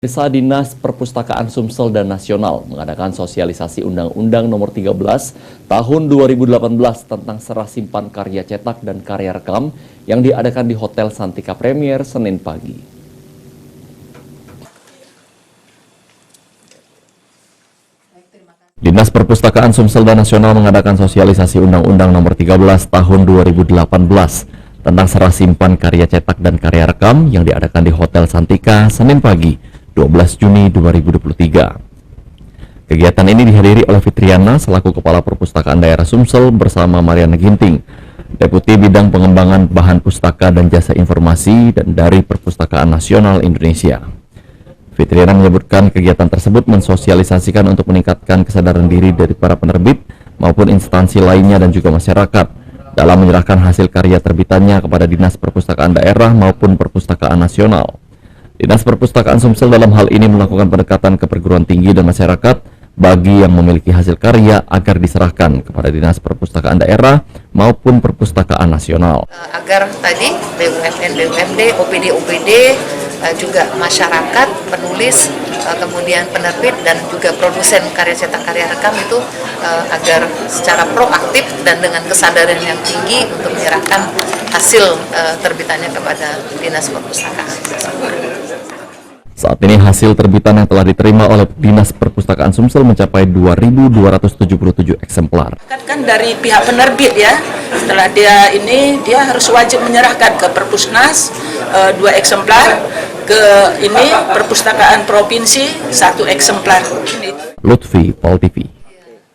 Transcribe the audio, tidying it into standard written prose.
Desa Dinas Perpustakaan Sumsel dan Nasional mengadakan sosialisasi Undang-Undang Nomor 13 Tahun 2018 tentang serah simpan karya cetak dan karya rekam yang diadakan di Hotel Santika Premier Senin pagi. Dinas Perpustakaan Sumsel dan Nasional mengadakan sosialisasi Undang-Undang Nomor 13 Tahun 2018 tentang serah simpan karya cetak dan karya rekam yang diadakan di Hotel Santika Senin pagi, 12 Juni 2023. Kegiatan ini dihadiri oleh Fitriana selaku Kepala Perpustakaan Daerah Sumsel bersama Mariana Ginting, Deputi Bidang Pengembangan Bahan Pustaka dan Jasa Informasi dan dari Perpustakaan Nasional Indonesia. Fitriana menyebutkan kegiatan tersebut mensosialisasikan untuk meningkatkan kesadaran diri dari para penerbit maupun instansi lainnya dan juga masyarakat dalam menyerahkan hasil karya terbitannya kepada Dinas Perpustakaan Daerah maupun Perpustakaan Nasional. Dinas Perpustakaan Sumsel dalam hal ini melakukan pendekatan ke perguruan tinggi dan masyarakat bagi yang memiliki hasil karya agar diserahkan kepada Dinas Perpustakaan Daerah maupun Perpustakaan Nasional. Agar tadi BUMN, BUMD, OPD, juga masyarakat, penulis, kemudian penerbit dan juga produsen karya cetak karya rekam itu agar secara proaktif dan dengan kesadaran yang tinggi untuk menyerahkan hasil terbitannya kepada Dinas Perpustakaan. Saat ini hasil terbitan yang telah diterima oleh Dinas Perpustakaan Sumsel mencapai 2.277 eksemplar. Kan dari pihak penerbit ya, setelah dia harus wajib menyerahkan ke Perpusnas 2 eksemplar, ke Perpustakaan Provinsi 1 eksemplar. Lutfi, Pol TV.